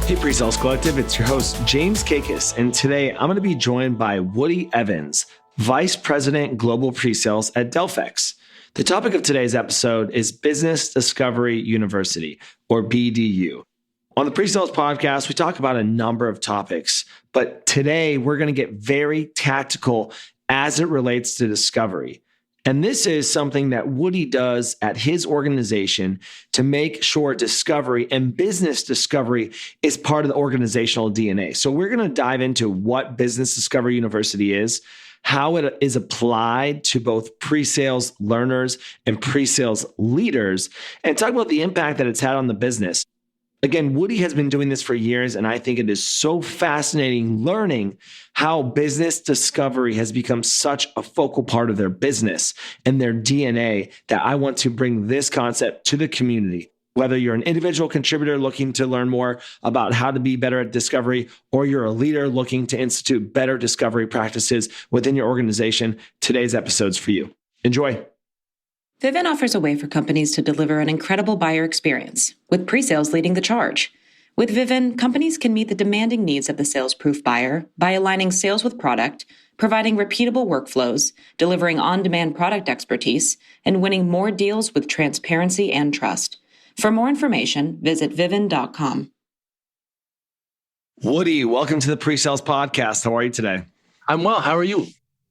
Hey, PreSales Collective, it's your host, James Kaikis, and today I'm going to be joined by Woody Evans, Vice President Global Presales at Delphix. The topic of today's episode is Business Discovery University, or BDU. On the PreSales Podcast, we talk about a number of topics, but today we're going to get very tactical as it relates to discovery. And this is something that Woody does at his organization to make sure discovery and business discovery is part of the organizational DNA. So we're going to dive into what Business Discovery University is, how it is applied to both pre-sales learners and pre-sales leaders, and talk about the impact that it's had on the business. Again, Woody has been doing this for years, and I think it is so fascinating learning how business discovery has become such a focal part of their business and their DNA that I want to bring this concept to the community. Whether you're an individual contributor looking to learn more about how to be better at discovery, or you're a leader looking to institute better discovery practices within your organization, today's episode's for you. Enjoy. Vivint offers a way for companies to deliver an incredible buyer experience, with pre-sales leading the charge. With Vivint, companies can meet the demanding needs of the sales-proof buyer by aligning sales with product, providing repeatable workflows, delivering on-demand product expertise, and winning more deals with transparency and trust. For more information, visit vivint.com. Woody, welcome to the PreSales Podcast. How are you today? I'm well. How are you?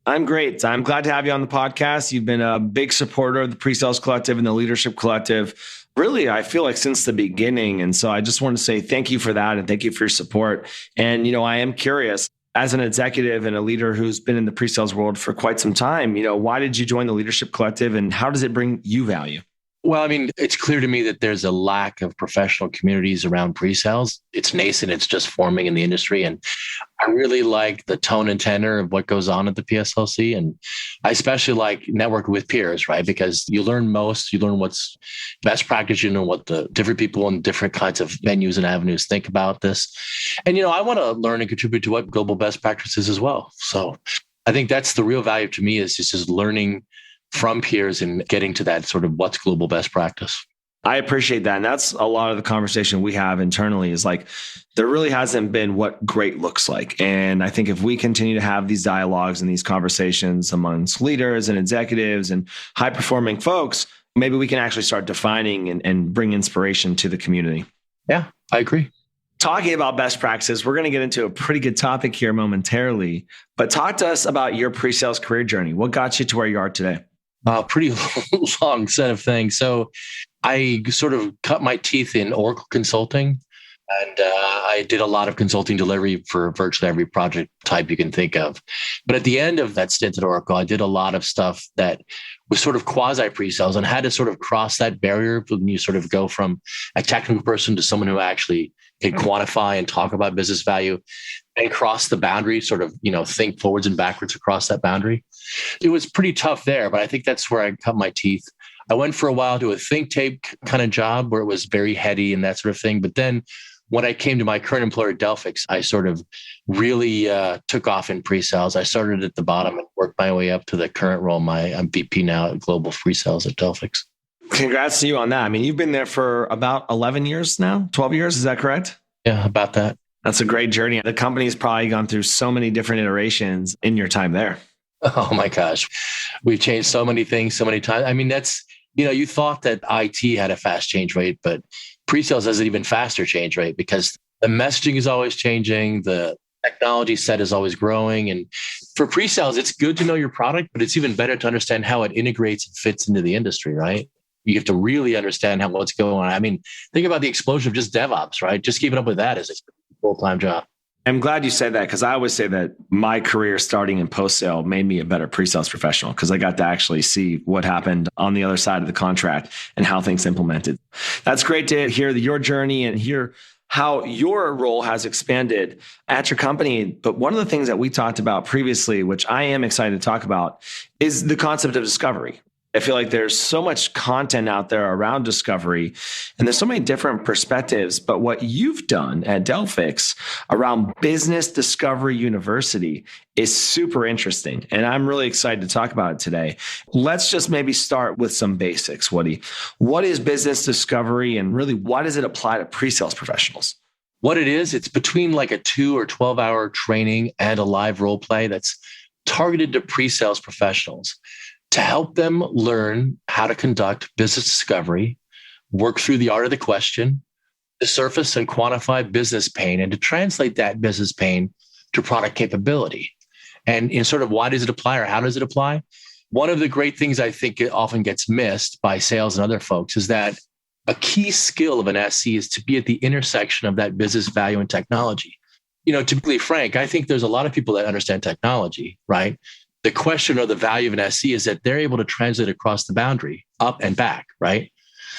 I'm great. I'm glad to have you on the podcast. You've been a big supporter of the PreSales Collective and the Leadership Collective. Really, I feel like since the beginning. And so I just want to say thank you for that and thank you for your support. And, I am curious, as an executive and a leader who's been in the pre-sales world for quite some time, why did you join the Leadership Collective and how does it bring you value? Well, it's clear to me that there's a lack of professional communities around pre-sales. It's nascent. It's just forming in the industry. And I really like the tone and tenor of what goes on at the PSLC. And I especially like networking with peers, right? Because you learn what's best practice, what the different people in different kinds of venues and avenues think about this. And, I want to learn and contribute to what global best practices as well. So I think that's the real value to me, is just learning from peers and getting to that sort of what's global best practice. I appreciate that. And that's a lot of the conversation we have internally is like, there really hasn't been what great looks like. And I think if we continue to have these dialogues and these conversations amongst leaders and executives and high performing folks, maybe we can actually start defining and bring inspiration to the community. Yeah, I agree. Talking about best practices, we're going to get into a pretty good topic here momentarily, but talk to us about your pre-sales career journey. What got you to where you are today? Pretty long set of things. So I sort of cut my teeth in Oracle consulting, and I did a lot of consulting delivery for virtually every project type you can think of. But at the end of that stint at Oracle, I did a lot of stuff that was sort of quasi pre-sales and had to sort of cross that barrier when you sort of go from a technical person to someone who actually can quantify and talk about business value and cross the boundary, sort of, think forwards and backwards across that boundary. It was pretty tough there, but I think that's where I cut my teeth. I went for a while to a think tank kind of job where it was very heady and that sort of thing. But then when I came to my current employer, Delphix, I sort of really took off in pre-sales. I started at the bottom and worked my way up to the current role. I'm VP now at Global Pre-Sales at Delphix. Congrats to you on that. You've been there for about 11 years now, 12 years. Is that correct? Yeah, about that. That's a great journey. The company's probably gone through so many different iterations in your time there. Oh my gosh. We've changed so many things so many times. That's, you thought that IT had a fast change rate, but pre-sales has an even faster change rate because the messaging is always changing. The technology set is always growing. And for pre-sales, it's good to know your product, but it's even better to understand how it integrates and fits into the industry, right? You have to really understand what's going on. Think about the explosion of just DevOps, right? Just keeping up with that is a full-time job. I'm glad you said that because I always say that my career starting in post-sale made me a better pre-sales professional because I got to actually see what happened on the other side of the contract and how things implemented. That's great to hear your journey and hear how your role has expanded at your company. But one of the things that we talked about previously, which I am excited to talk about, is the concept of discovery. I feel like there's so much content out there around discovery, and there's so many different perspectives. But what you've done at Delphix around Business Discovery University is super interesting, and I'm really excited to talk about it today. Let's just maybe start with some basics, Woody. What is business discovery, and really, why does it apply to pre-sales professionals? What it is, it's between like a 2 or 12-hour training and a live role play that's targeted to pre-sales professionals to help them learn how to conduct business discovery, work through the art of the question, to surface and quantify business pain, and to translate that business pain to product capability. And in sort of why does it apply or how does it apply? One of the great things I think it often gets missed by sales and other folks is that a key skill of an SC is to be at the intersection of that business value and technology. To be frank, I think there's a lot of people that understand technology, right? The question or the value of an SC is that they're able to translate across the boundary, up and back, right?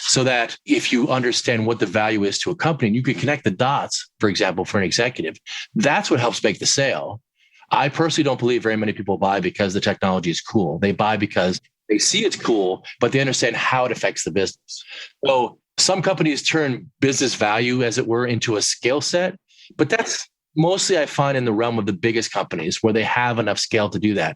So that if you understand what the value is to a company, and you can connect the dots, for example, for an executive, that's what helps make the sale. I personally don't believe very many people buy because the technology is cool. They buy because they see it's cool, but they understand how it affects the business. So some companies turn business value, as it were, into a skill set, but that's mostly I find in the realm of the biggest companies where they have enough scale to do that.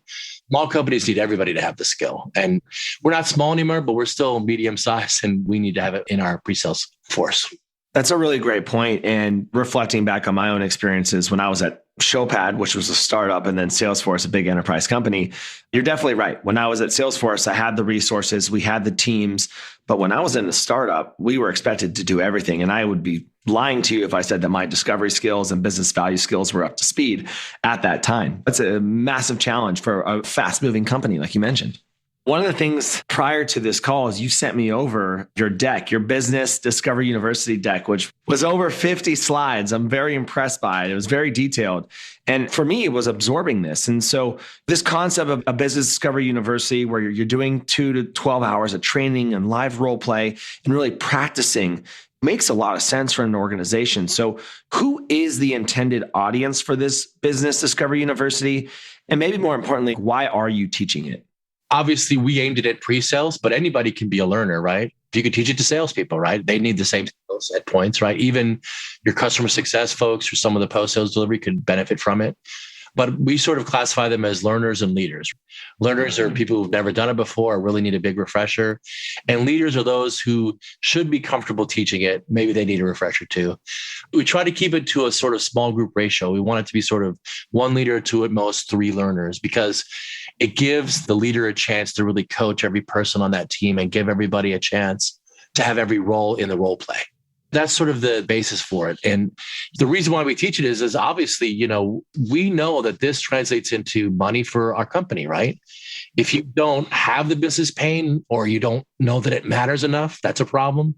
Small companies need everybody to have the skill. And we're not small anymore, but we're still medium sized and we need to have it in our pre-sales force. That's a really great point. And reflecting back on my own experiences when I was at Showpad, which was a startup, and then Salesforce, a big enterprise company, you're definitely right. When I was at Salesforce, I had the resources, we had the teams. But when I was in a startup, we were expected to do everything. And I would be lying to you if I said that my discovery skills and business value skills were up to speed at that time. That's a massive challenge for a fast moving company, like you mentioned. One of the things prior to this call is you sent me over your deck, your Business Discovery University deck, which was over 50 slides. I'm very impressed by it. It was very detailed. And for me, it was absorbing this. And so this concept of a Business Discovery University where you're doing 2 to 12 hours of training and live role play and really practicing makes a lot of sense for an organization. So who is the intended audience for this Business Discovery University? And maybe more importantly, why are you teaching it? Obviously, we aimed it at pre-sales, but anybody can be a learner, right? If you could teach it to salespeople, right? They need the same skills at points, right? Even your customer success folks or some of the post-sales delivery could benefit from it. But we sort of classify them as learners and leaders. Learners are people who've never done it before or really need a big refresher. And leaders are those who should be comfortable teaching it. Maybe they need a refresher too. We try to keep it to a sort of small group ratio. We want it to be sort of 1 leader to at most 3 learners, because it gives the leader a chance to really coach every person on that team and give everybody a chance to have every role in the role play. That's sort of the basis for it. And the reason why we teach it is obviously, we know that this translates into money for our company, right? If you don't have the business pain or you don't know that it matters enough, that's a problem.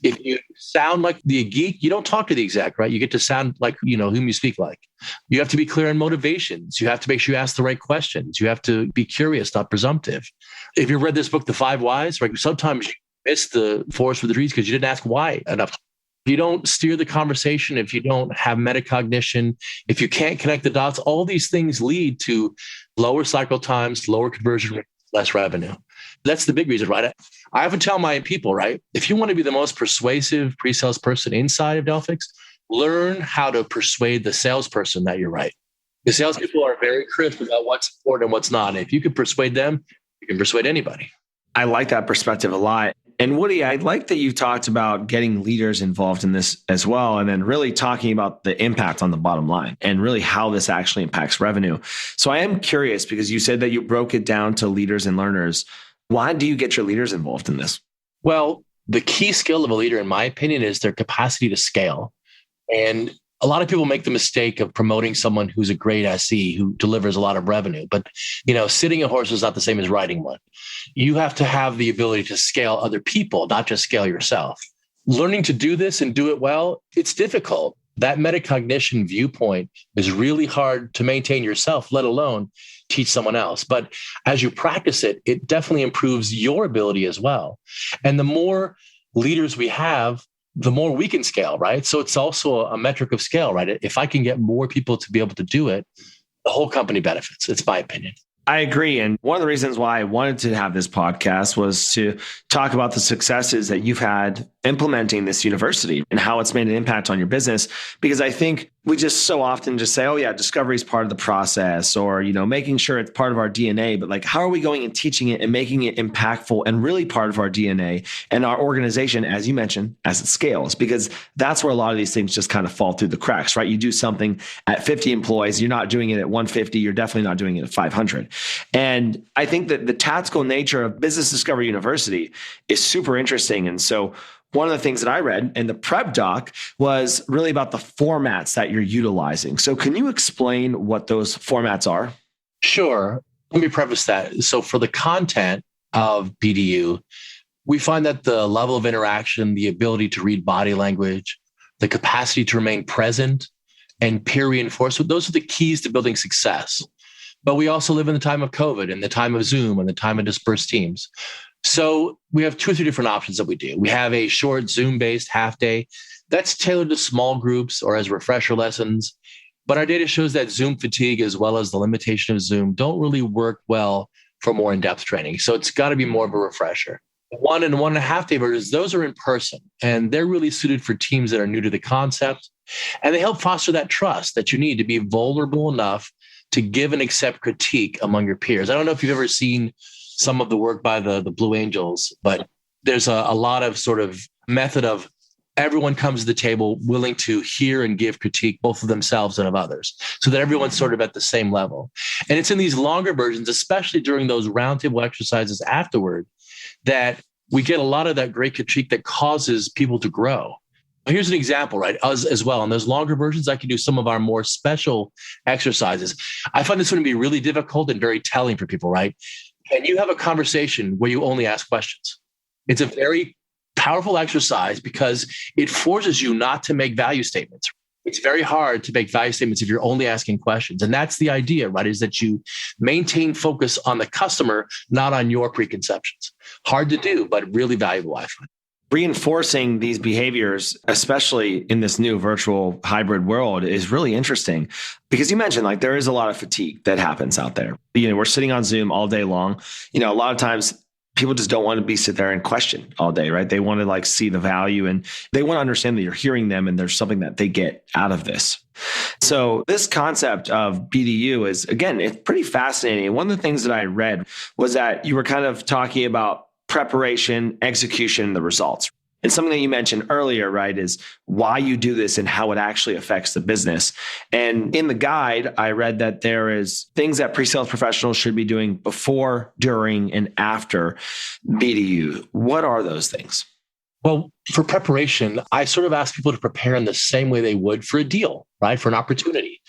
If you sound like the geek, you don't talk to the exec, right? You get to sound like, whom you speak like. You have to be clear on motivations. You have to make sure you ask the right questions. You have to be curious, not presumptive. If you read this book, The 5 Whys, right? Sometimes you miss the forest for the trees because you didn't ask why enough. If you don't steer the conversation, if you don't have meta-cognition, if you can't connect the dots, all these things lead to lower cycle times, lower conversion rates, less revenue. That's the big reason, right? I often tell my people, right? If you want to be the most persuasive pre-sales person inside of Delphix, learn how to persuade the salesperson that you're right. The salespeople are very crisp about what's important and what's not. And if you can persuade them, you can persuade anybody. I like that perspective a lot. And Woody, I like that you talked about getting leaders involved in this as well, and then really talking about the impact on the bottom line and really how this actually impacts revenue. So I am curious, because you said that you broke it down to leaders and learners. Why do you get your leaders involved in this? Well, the key skill of a leader, in my opinion, is their capacity to scale. And a lot of people make the mistake of promoting someone who's a great SE who delivers a lot of revenue. But, sitting a horse is not the same as riding one. You have to have the ability to scale other people, not just scale yourself. Learning to do this and do it well, it's difficult. That meta-cognition viewpoint is really hard to maintain yourself, let alone teach someone else. But as you practice it, it definitely improves your ability as well. And the more leaders we have, the more we can scale, right? So it's also a metric of scale, right? If I can get more people to be able to do it, the whole company benefits. It's my opinion. I agree. And one of the reasons why I wanted to have this podcast was to talk about the successes that you've had implementing this university and how it's made an impact on your business. Because I think we just so often just say, oh yeah, discovery is part of the process, or, making sure it's part of our DNA. But like, how are we going and teaching it and making it impactful and really part of our DNA and our organization, as you mentioned, as it scales? Because that's where a lot of these things just kind of fall through the cracks, right? You do something at 50 employees, you're not doing it at 150, you're definitely not doing it at 500. And I think that the tactical nature of Business Discovery University is super interesting. And so one of the things that I read in the prep doc was really about the formats that you're utilizing. So can you explain what those formats are? Sure. Let me preface that. So for the content of BDU, we find that the level of interaction, the ability to read body language, the capacity to remain present, and peer reinforcement, those are the keys to building success. But we also live in the time of COVID and the time of Zoom and the time of dispersed teams. So we have 2 or 3 different options that we do. We have a short Zoom-based half day that's tailored to small groups or as refresher lessons. But our data shows that Zoom fatigue, as well as the limitation of Zoom, don't really work well for more in-depth training. So it's got to be more of a refresher. 1 and 1.5 day versions, those are in person, and they're really suited for teams that are new to the concept. And they help foster that trust that you need to be vulnerable enough to give and accept critique among your peers. I don't know if you've ever seen some of the work by the Blue Angels, but there's a lot of sort of method of everyone comes to the table willing to hear and give critique, both of themselves and of others, so that everyone's sort of at the same level. And it's in these longer versions, especially during those roundtable exercises afterward, that we get a lot of that great critique that causes people to grow. Here's an example, right? Us as well. In those longer versions, I can do some of our more special exercises. I find this one to be really difficult and very telling for people, right? And you have a conversation where you only ask questions. It's a very powerful exercise because it forces you not to make value statements. It's very hard to make value statements if you're only asking questions. And that's the idea, right? Is that you maintain focus on the customer, not on your preconceptions. Hard to do, but really valuable, I find. Reinforcing these behaviors, especially in this new virtual hybrid world, is really interesting because you mentioned like there is a lot of fatigue that happens out there. We're sitting on Zoom all day long. A lot of times people just don't want to sit there and question all day, right? They want to like see the value and they want to understand that you're hearing them and there's something that they get out of this. So this concept of BDU is, again, it's pretty fascinating. One of the things that I read was that you were kind of talking about preparation, execution, and the results. And something that you mentioned earlier, right, is why you do this and how it actually affects the business. And in the guide, I read that there is things that pre-sales professionals should be doing before, during, and after BDU. What are those things? Well, for preparation, I sort of ask people to prepare in the same way they would for a deal, right? For an opportunity.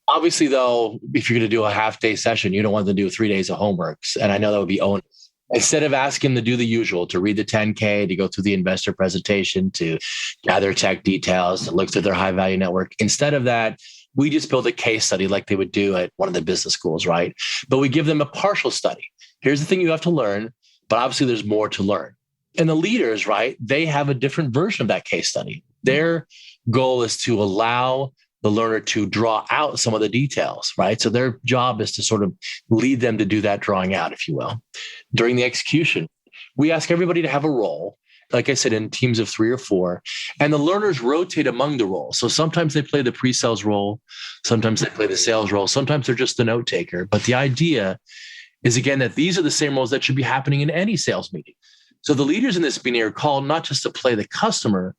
Obviously, though, if you're going to do a half-day session, you don't want to do 3 days of homework. And I know that would be onerous. Instead of asking them to do the usual, to read the 10K, to go through the investor presentation, to gather tech details, to look through their high value network, instead of that, we just build a case study like they would do at one of the business schools, right? But we give them a partial study. Here's the thing you have to learn, but obviously there's more to learn. And the leaders, right, they have a different version of that case study. Their goal is to allow the learner to draw out some of the details, right? So their job is to sort of lead them to do that drawing out, if you will. During the execution, we ask everybody to have a role, like I said, in teams of 3 or 4, and the learners rotate among the roles. So sometimes they play the pre-sales role, sometimes they play the sales role, sometimes they're just the note taker. But the idea is, again, that these are the same roles that should be happening in any sales meeting. So the leaders in this meeting are called not just to play the customer,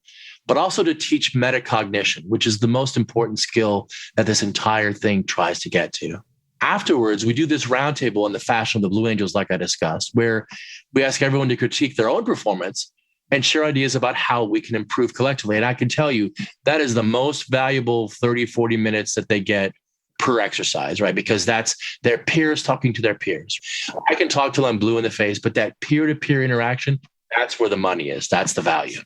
but also to teach meta-cognition, which is the most important skill that this entire thing tries to get to. Afterwards, we do this roundtable in the fashion of the Blue Angels, like I discussed, where we ask everyone to critique their own performance and share ideas about how we can improve collectively. And I can tell you that is the most valuable 30, 40 minutes that they get per exercise, right? Because that's their peers talking to their peers. I can talk till I'm blue in the face, but that peer-to-peer interaction, that's where the money is. That's the value.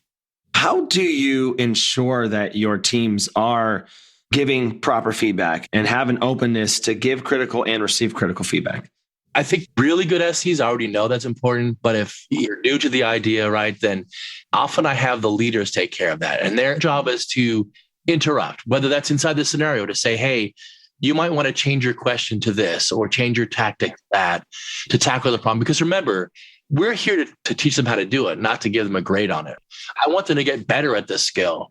How do you ensure that your teams are giving proper feedback and have an openness to give critical and receive critical feedback? I think really good SEs already know that's important, but if you're new to the idea, right, then often I have the leaders take care of that. And their job is to interrupt, whether that's inside the scenario to say, hey, you might want to change your question to this or change your tactic to that to tackle the problem. Because remember, we're here to teach them how to do it, not to give them a grade on it. I want them to get better at this skill.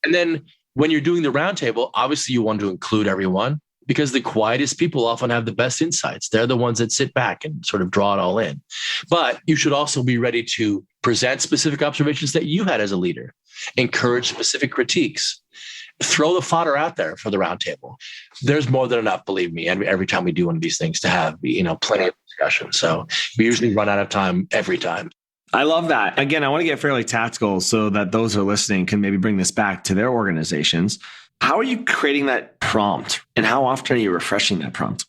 And then when you're doing the roundtable, obviously you want to include everyone because the quietest people often have the best insights. They're the ones that sit back and sort of draw it all in. But you should also be ready to present specific observations that you had as a leader, encourage specific critiques, throw the fodder out there for the roundtable. There's more than enough, believe me, every time we do one of these things to have, plenty of discussion. So we usually run out of time every time. I love that. Again, I want to get fairly tactical so that those who are listening can maybe bring this back to their organizations. How are you creating that prompt and how often are you refreshing that prompt?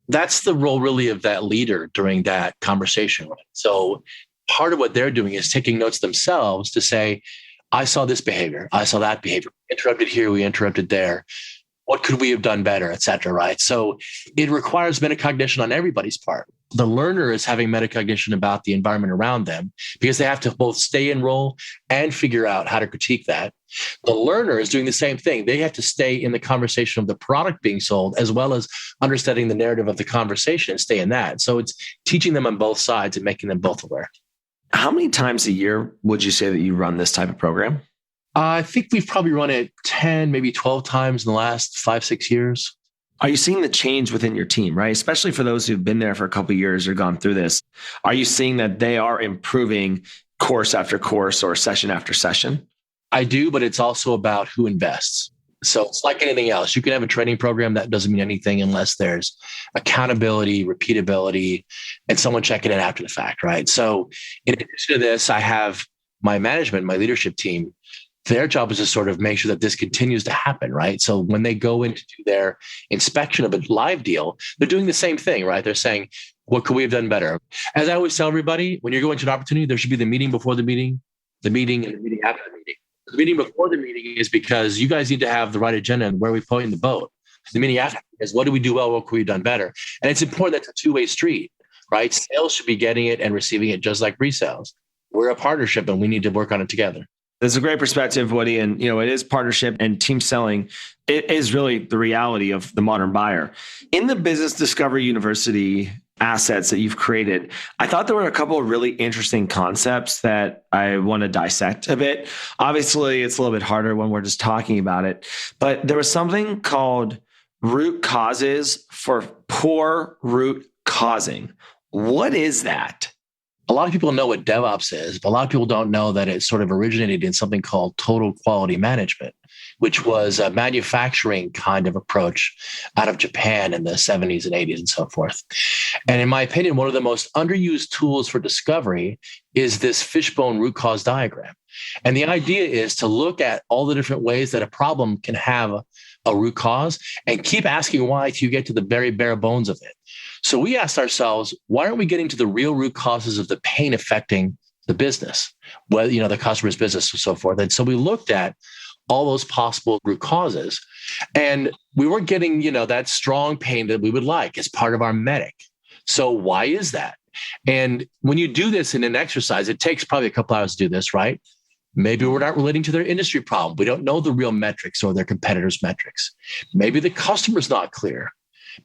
That's the role really of that leader during that conversation. So part of what they're doing is taking notes themselves to say, I saw this behavior. I saw that behavior. Interrupted here, we interrupted there. What could we have done better, et cetera, right? So it requires meta-cognition on everybody's part. The learner is having meta-cognition about the environment around them because they have to both stay in role and figure out how to critique that. The learner is doing the same thing. They have to stay in the conversation of the product being sold as well as understanding the narrative of the conversation and stay in that. So it's teaching them on both sides and making them both aware. How many times a year would you say that you run this type of program? I think we've probably run it 10, maybe 12 times in the last 5-6 years. Are you seeing the change within your team, right? Especially for those who've been there for a couple of years or gone through this. Are you seeing that they are improving course after course or session after session? I do, but it's also about who invests. So it's like anything else. You can have a training program that doesn't mean anything unless there's accountability, repeatability, and someone checking it after the fact, right? So in addition to this, I have my management, my leadership team. Their job is to sort of make sure that this continues to happen, right? So when they go in to do their inspection of a live deal, they're doing the same thing, right? They're saying, what could we have done better? As I always tell everybody, when you're going to an opportunity, there should be the meeting before the meeting, and the meeting after the meeting. The meeting before the meeting is because you guys need to have the right agenda and where we point in the boat. The meeting after is what do we do well, what could we have done better? And it's important that's a two-way street, right? Sales should be getting it and receiving it just like pre-sales. We're a partnership and we need to work on it together. That's a great perspective, Woody. And, it is partnership and team selling. It is really the reality of the modern buyer. In the Business Discovery University assets that you've created, I thought there were a couple of really interesting concepts that I want to dissect a bit. Obviously, it's a little bit harder when we're just talking about it, but there was something called root causes for poor root causing. What is that? A lot of people know what DevOps is, but a lot of people don't know that it sort of originated in something called total quality management, which was a manufacturing kind of approach out of Japan in the 70s and 80s and so forth. And in my opinion, one of the most underused tools for discovery is this fishbone root cause diagram. And the idea is to look at all the different ways that a problem can have a root cause and keep asking why till you get to the very bare bones of it. So we asked ourselves, why aren't we getting to the real root causes of the pain affecting the business, well, the customer's business and so forth. And so we looked at all those possible root causes and we weren't getting, that strong pain that we would like as part of our medic. So why is that? And when you do this in an exercise, it takes probably a couple hours to do this, right? Maybe we're not relating to their industry problem. We don't know the real metrics or their competitors' metrics. Maybe the customer's not clear.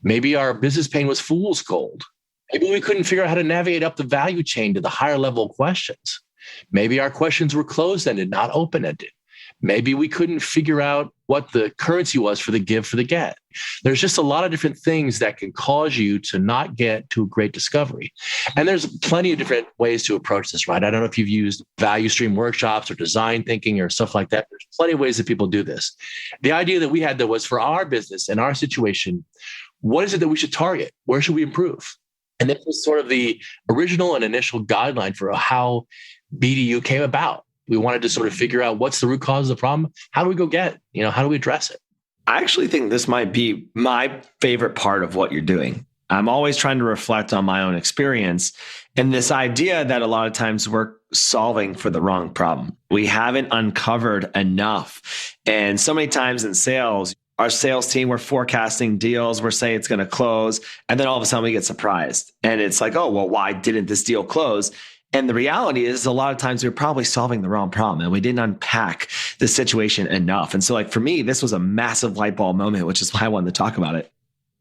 Maybe our business pain was fool's gold. Maybe we couldn't figure out how to navigate up the value chain to the higher level questions. Maybe our questions were closed-ended, not open-ended. Maybe we couldn't figure out what the currency was for the give, for the get. There's just a lot of different things that can cause you to not get to a great discovery. And there's plenty of different ways to approach this, right? I don't know if you've used value stream workshops or design thinking or stuff like that. There's plenty of ways that people do this. The idea that we had, though, was for our business and our situation, what is it that we should target? Where should we improve? And this was sort of the original and initial guideline for how BDU came about. We wanted to sort of figure out what's the root cause of the problem. How do we go get it? How do we address it? I actually think this might be my favorite part of what you're doing. I'm always trying to reflect on my own experience and this idea that a lot of times we're solving for the wrong problem. We haven't uncovered enough. And so many times in sales, our sales team, we're forecasting deals, we're saying it's going to close, and then all of a sudden we get surprised. And it's like, oh, well, why didn't this deal close? And the reality is a lot of times we're probably solving the wrong problem and we didn't unpack the situation enough. And so for me, this was a massive light bulb moment, which is why I wanted to talk about it.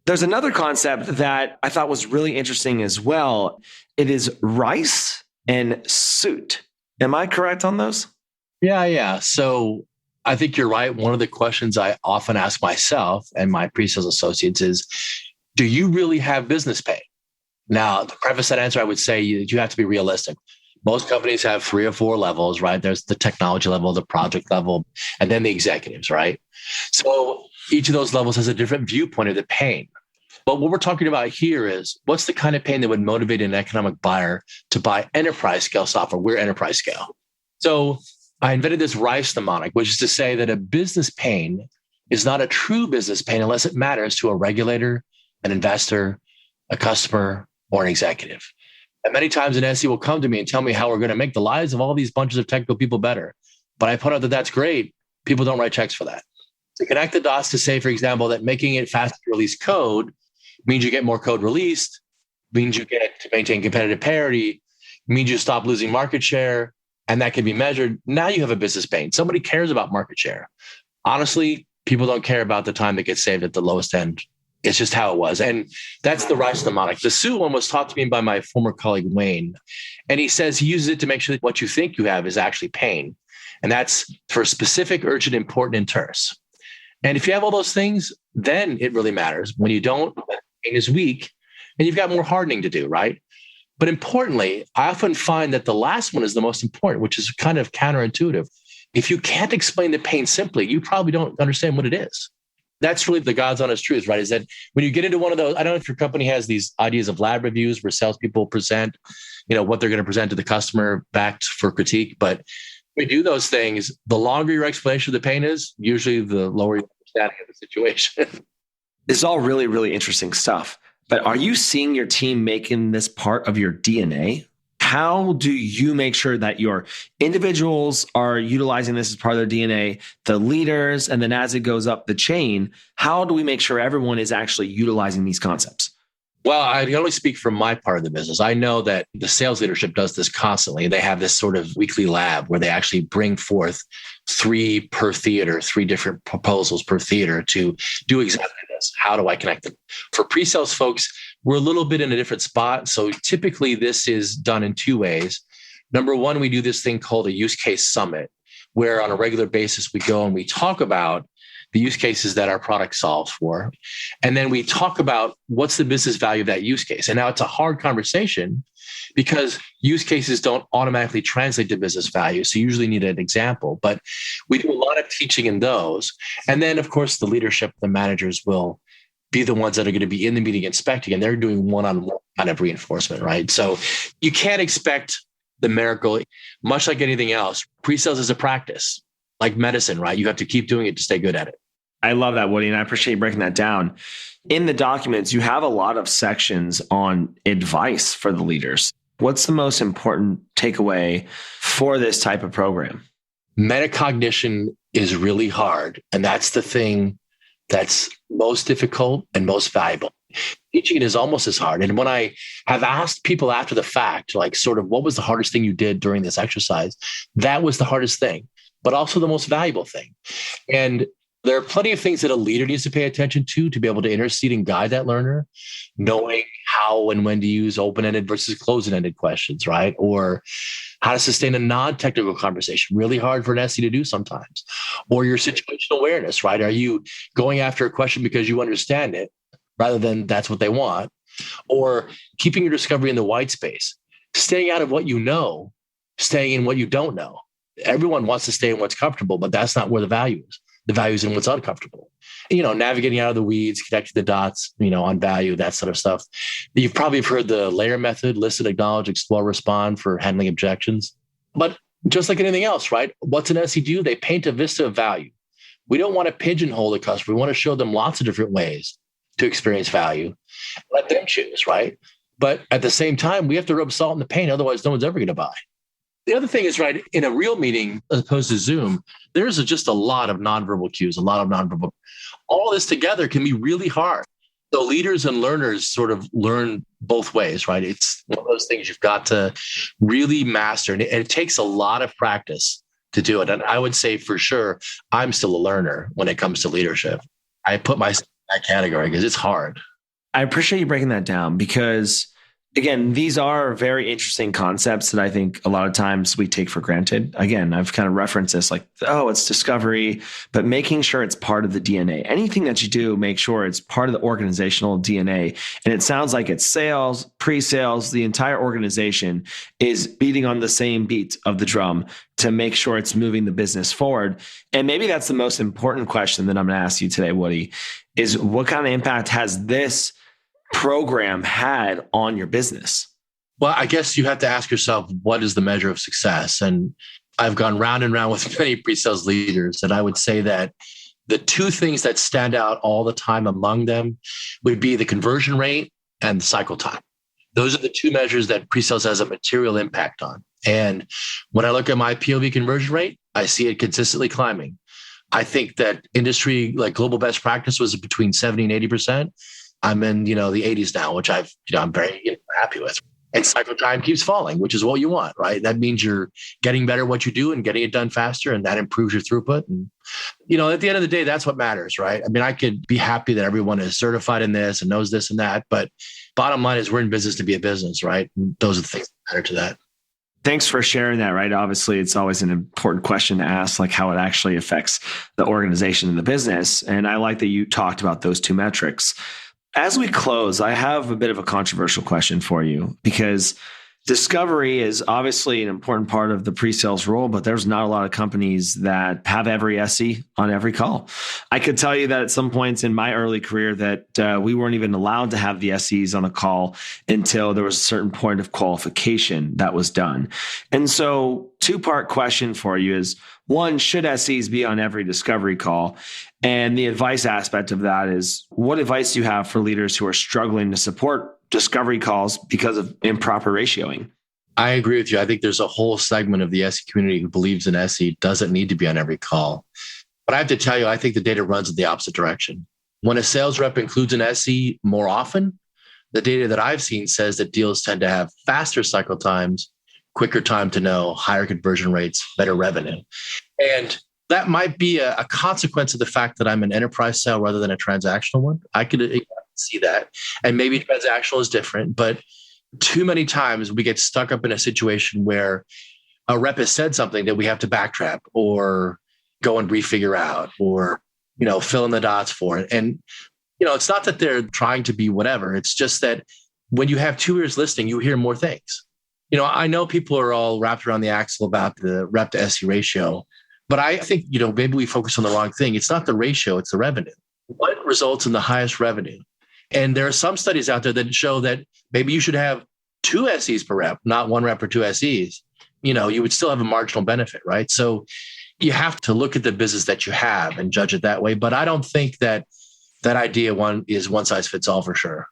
There's another concept that I thought was really interesting as well. It is rice and suit. Am I correct on those? Yeah. So I think you're right. One of the questions I often ask myself and my pre-sales associates is, do you really have business pain? Now, to preface that answer, I would say you have to be realistic. Most companies have 3 or 4 levels, right? There's the technology level, the project level, and then the executives, right? So each of those levels has a different viewpoint of the pain. But what we're talking about here is what's the kind of pain that would motivate an economic buyer to buy enterprise scale software? We're enterprise scale. So I invented this RICE mnemonic, which is to say that a business pain is not a true business pain unless it matters to a regulator, an investor, a customer, or an executive. And many times an SE will come to me and tell me how we're going to make the lives of all these bunches of technical people better. But I put out that that's great. People don't write checks for that. To connect the dots to say, for example, that making it faster to release code means you get more code released, means you get to maintain competitive parity, means you stop losing market share, and that can be measured. Now you have a business pain. Somebody cares about market share. Honestly, people don't care about the time that gets saved at the lowest end. It's just how it was. And that's the RICE mnemonic. The Sue one was taught to me by my former colleague, Wayne. And he says he uses it to make sure that what you think you have is actually pain. And that's for specific, urgent, important, and terse. And if you have all those things, then it really matters. When you don't, pain is weak and you've got more hardening to do, right? But importantly, I often find that the last one is the most important, which is kind of counterintuitive. If you can't explain the pain simply, you probably don't understand what it is. That's really the God's honest truth, right? Is that when you get into one of those, I don't know if your company has these ideas of lab reviews where salespeople present, what they're going to present to the customer back for critique. But when you do those things, the longer your explanation of the pain is, usually the lower your understanding of the situation. This is all really, really interesting stuff. But are you seeing your team making this part of your DNA? How do you make sure that your individuals are utilizing this as part of their DNA, the leaders, and then as it goes up the chain, how do we make sure everyone is actually utilizing these concepts? Well, I can only speak from my part of the business. I know that the sales leadership does this constantly. They have this sort of weekly lab where they actually bring forth 3 per theater, 3 different proposals per theater to do exactly this. How do I connect them? For pre-sales folks, we're a little bit in a different spot. So typically this is done in 2 ways. Number one, we do this thing called a use case summit, where on a regular basis, we go and we talk about the use cases that our product solves for. And then we talk about what's the business value of that use case. And now it's a hard conversation because use cases don't automatically translate to business value. So you usually need an example, but we do a lot of teaching in those. And then of course, the leadership, the managers will be the ones that are going to be in the meeting inspecting, and they're doing one-on-one kind of reinforcement, right? So you can't expect the miracle, much like anything else. Pre-sales is a practice. Like medicine, right? You have to keep doing it to stay good at it. I love that, Woody, and I appreciate you breaking that down. In the documents, you have a lot of sections on advice for the leaders. What's the most important takeaway for this type of program? Meta-cognition is really hard, and that's the thing that's most difficult and most valuable. Teaching it is almost as hard. And when I have asked people after the fact, like sort of what was the hardest thing you did during this exercise, that was the hardest thing, but also the most valuable thing. And there are plenty of things that a leader needs to pay attention to be able to intercede and guide that learner, knowing how and when to use open-ended versus closed-ended questions, right? Or how to sustain a non-technical conversation, really hard for an SE to do sometimes. Or your situational awareness, right? Are you going after a question because you understand it rather than that's what they want? Or keeping your discovery in the white space, staying out of what you know, staying in what you don't know. Everyone wants to stay in what's comfortable, but that's not where the value is. The value is in what's uncomfortable. Navigating out of the weeds, connecting the dots, on value, that sort of stuff. You've probably heard the layer method: listen, acknowledge, explore, respond, for handling objections. But just like anything else, right? What's an SE do? They paint a vista of value. We don't want to pigeonhole the customer. We want to show them lots of different ways to experience value. Let them choose, right? But at the same time, we have to rub salt in the pain. Otherwise, no one's ever going to buy. The other thing is, right, in a real meeting, as opposed to Zoom, there's just a lot of nonverbal cues, all this together can be really hard. So leaders and learners sort of learn both ways, right? It's one of those things you've got to really master. And it takes a lot of practice to do it. And I would say for sure, I'm still a learner when it comes to leadership. I put myself in that category because it's hard. I appreciate you breaking that down, because Again, these are very interesting concepts that I think a lot of times we take for granted. Again, I've kind of referenced this like, oh, it's discovery, but making sure it's part of the DNA. Anything that you do, make sure it's part of the organizational DNA. And it sounds like it's sales, pre-sales, the entire organization is beating on the same beat of the drum to make sure it's moving the business forward. And maybe that's the most important question that I'm going to ask you today, Woody, is what kind of impact has this program had on your business? Well, I guess you have to ask yourself, what is the measure of success? And I've gone round and round with many pre-sales leaders, and I would say that the two things that stand out all the time among them would be the conversion rate and the cycle time. Those are the two measures that pre-sales has a material impact on. And when I look at my POV conversion rate, I see it consistently climbing. I think that industry, like global best practice, was between 70 and 80%. I'm in, the 80s now, which I'm very happy with. And cycle time keeps falling, which is what you want, right? That means you're getting better at what you do and getting it done faster, and that improves your throughput. And, at the end of the day, that's what matters, right? I mean, I could be happy that everyone is certified in this and knows this and that, but bottom line is we're in business to be a business, right? And those are the things that matter to that. Thanks for sharing that, right? Obviously, it's always an important question to ask, like how it actually affects the organization and the business. And I like that you talked about those two metrics. As we close, I have a bit of a controversial question for you, because discovery is obviously an important part of the pre-sales role, but there's not a lot of companies that have every SE on every call. I could tell you that at some points in my early career that we weren't even allowed to have the SEs on a call until there was a certain point of qualification that was done. And so two-part question for you is, one, should SEs be on every discovery call? And the advice aspect of that is, what advice do you have for leaders who are struggling to support discovery calls because of improper ratioing? I agree with you. I think there's a whole segment of the SE community who believes an SE doesn't need to be on every call. But I have to tell you, I think the data runs in the opposite direction. When a sales rep includes an SE more often, the data that I've seen says that deals tend to have faster cycle times, quicker time to know, higher conversion rates, better revenue. And that might be a consequence of the fact that I'm an enterprise sale rather than a transactional one. I could see that. And maybe transactional is different, but too many times we get stuck up in a situation where a rep has said something that we have to backtrack or go and refigure out or, fill in the dots for it. And, it's not that they're trying to be whatever. It's just that when you have 2 ears listening, you hear more things. I know people are all wrapped around the axle about the rep to SE ratio, but I think, maybe we focus on the wrong thing. It's not the ratio, it's the revenue. What results in the highest revenue? And there are some studies out there that show that maybe you should have 2 SEs per rep, not 1 rep or 2 SEs. You would still have a marginal benefit, right? So you have to look at the business that you have and judge it that way. But I don't think that idea is one size fits all for sure.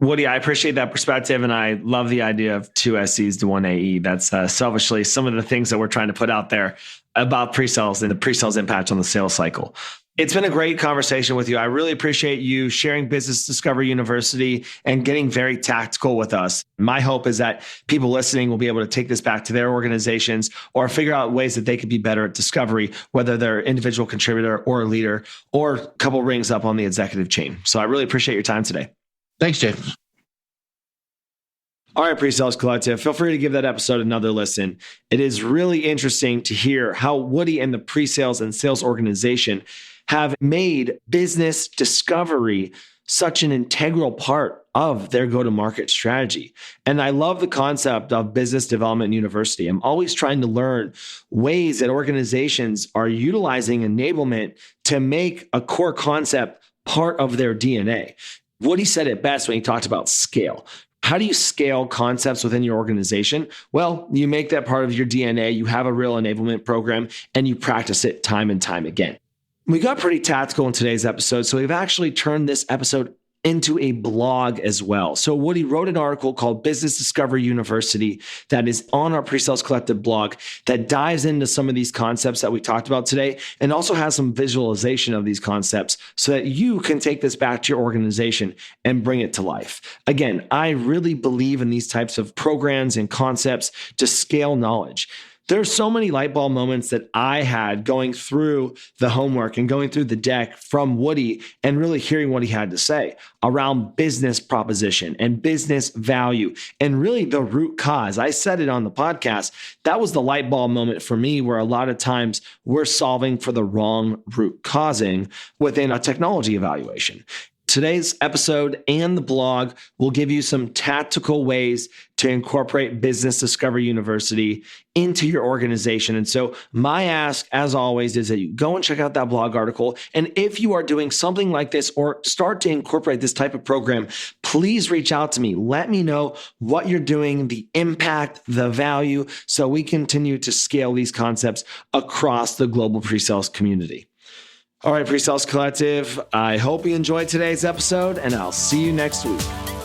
Woody, I appreciate that perspective, and I love the idea of 2 SEs to 1 AE. That's selfishly some of the things that we're trying to put out there about pre-sales and the pre-sales impact on the sales cycle. It's been a great conversation with you. I really appreciate you sharing Business Discovery University and getting very tactical with us. My hope is that people listening will be able to take this back to their organizations or figure out ways that they could be better at discovery, whether they're an individual contributor or a leader or a couple rings up on the executive chain. So I really appreciate your time today. Thanks, Jay. All right, Pre-Sales Collective, feel free to give that episode another listen. It is really interesting to hear how Woody and the Pre-Sales and Sales Organization have made business discovery such an integral part of their go-to-market strategy. And I love the concept of Business Development University. I'm always trying to learn ways that organizations are utilizing enablement to make a core concept part of their DNA. Woody said it best when he talked about scale. How do you scale concepts within your organization? Well, you make that part of your DNA. You have a real enablement program and you practice it time and time again. We got pretty tactical in today's episode, so we've actually turned this episode into a blog as well. So Woody wrote an article called Business Discovery University that is on our Pre-Sales Collective blog that dives into some of these concepts that we talked about today and also has some visualization of these concepts so that you can take this back to your organization and bring it to life. Again, I really believe in these types of programs and concepts to scale knowledge. There's so many light bulb moments that I had going through the homework and going through the deck from Woody and really hearing what he had to say around business proposition and business value and really the root cause. I said it on the podcast. That was the light bulb moment for me, where a lot of times we're solving for the wrong root causing within a technology evaluation. Today's episode and the blog will give you some tactical ways to incorporate Business Discovery University into your organization. And so my ask, as always, is that you go and check out that blog article. And if you are doing something like this or start to incorporate this type of program, please reach out to me. Let me know what you're doing, the impact, the value, so we continue to scale these concepts across the global pre-sales community. All right, PreSales Collective, I hope you enjoyed today's episode, and I'll see you next week.